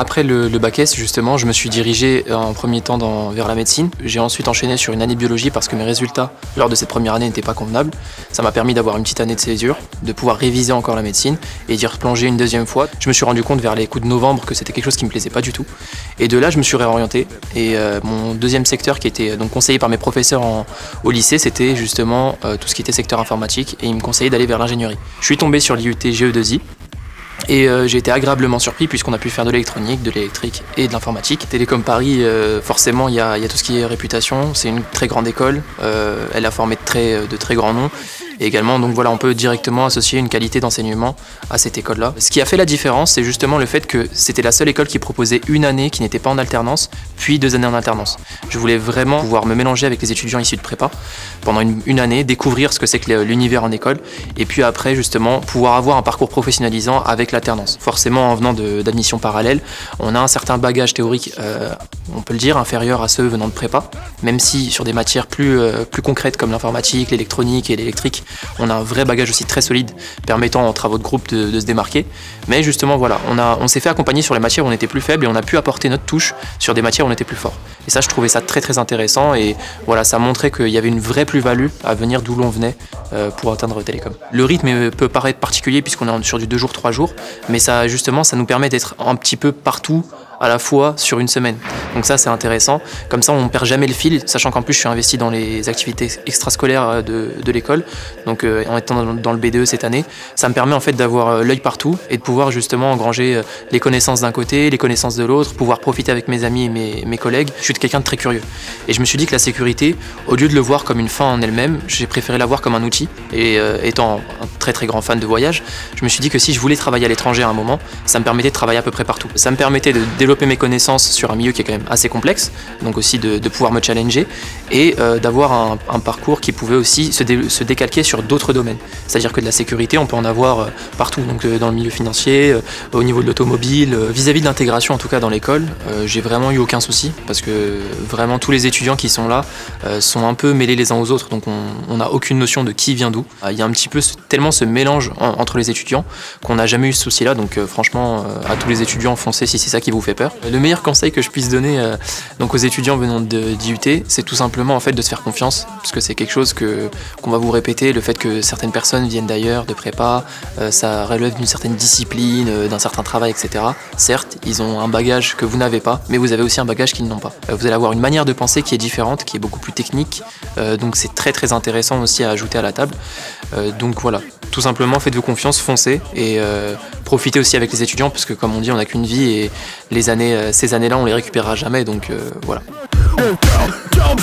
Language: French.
Après le bac S, justement, je me suis dirigé en premier temps vers la médecine. J'ai ensuite enchaîné sur une année de biologie parce que mes résultats lors de cette première année n'étaient pas convenables. Ça m'a permis d'avoir une petite année de césure, de pouvoir réviser encore la médecine et d'y replonger une deuxième fois. Je me suis rendu compte vers les coups de novembre que c'était quelque chose qui me plaisait pas du tout. Et de là, je me suis réorienté. Et mon deuxième secteur qui était donc conseillé par mes professeurs au lycée, c'était justement tout ce qui était secteur informatique et ils me conseillaient d'aller vers l'ingénierie. Je suis tombé sur l'IUT GE2I. Et j'ai été agréablement surpris puisqu'on a pu faire de l'électronique, de l'électrique et de l'informatique. Télécom Paris, forcément, il y a tout ce qui est réputation. C'est une très grande école. Elle a formé de très grands noms. Et également, donc voilà, on peut directement associer une qualité d'enseignement à cette école-là. Ce qui a fait la différence, c'est justement le fait que c'était la seule école qui proposait une année qui n'était pas en alternance, puis 2 années en alternance. Je voulais vraiment pouvoir me mélanger avec les étudiants issus de prépa pendant une année, découvrir ce que c'est que l'univers en école, et puis après, justement, pouvoir avoir un parcours professionnalisant avec l'alternance. Forcément, en venant d'admission parallèle, on a un certain bagage théorique, on peut le dire, inférieur à ceux venant de prépa, même si sur des matières plus concrètes comme l'informatique, l'électronique et l'électrique, on a un vrai bagage aussi très solide permettant en travaux de groupe de se démarquer. Mais justement voilà, on s'est fait accompagner sur les matières où on était plus faible et on a pu apporter notre touche sur des matières où on était plus fort. Et ça, je trouvais ça très intéressant et voilà, ça montrait qu'il y avait une vraie plus-value à venir d'où l'on venait pour atteindre Télécom. Le rythme peut paraître particulier puisqu'on est sur du 2 jours, 3 jours, mais ça justement, ça nous permet d'être un petit peu partout à la fois sur une semaine. Donc ça, c'est intéressant. Comme ça, on ne perd jamais le fil, sachant qu'en plus, je suis investi dans les activités extrascolaires de l'école. Donc en étant dans le BDE cette année, ça me permet en fait d'avoir l'œil partout et de pouvoir justement engranger les connaissances d'un côté, les connaissances de l'autre, pouvoir profiter avec mes amis et mes collègues. Je suis quelqu'un de très curieux. Et je me suis dit que la sécurité, au lieu de le voir comme une fin en elle-même, j'ai préféré la voir comme un outil. Et étant un très grand fan de voyage, je me suis dit que si je voulais travailler à l'étranger à un moment, ça me permettait de travailler à peu près partout. Ça me permettait de développer mes connaissances sur un milieu qui est quand même assez complexe, donc aussi de pouvoir me challenger et d'avoir un parcours qui pouvait aussi se décalquer sur d'autres domaines. C'est-à-dire que de la sécurité, on peut en avoir partout, donc dans le milieu financier, au niveau de l'automobile, vis-à-vis de l'intégration en tout cas dans l'école, j'ai vraiment eu aucun souci parce que vraiment tous les étudiants qui sont là sont un peu mêlés les uns aux autres, donc on n'a aucune notion de qui vient d'où. Il y a un petit peu tellement ce mélange entre les étudiants qu'on n'a jamais eu ce souci-là, donc franchement à tous les étudiants, foncez si c'est ça qui vous fait peur. Le meilleur conseil que je puisse donner donc aux étudiants venant d'IUT, c'est tout simplement en fait de se faire confiance, parce que c'est quelque chose qu'on va vous répéter, le fait que certaines personnes viennent d'ailleurs, de prépa, ça relève d'une certaine discipline, d'un certain travail, etc. Certes, ils ont un bagage que vous n'avez pas, mais vous avez aussi un bagage qu'ils n'ont pas. Vous allez avoir une manière de penser qui est différente, qui est beaucoup plus technique, donc c'est très intéressant aussi à ajouter à la table. Donc voilà, tout simplement faites-vous confiance, foncez et profitez aussi avec les étudiants, parce que comme on dit, on n'a qu'une vie et ces années-là, on les récupérera jamais, donc voilà. Jump.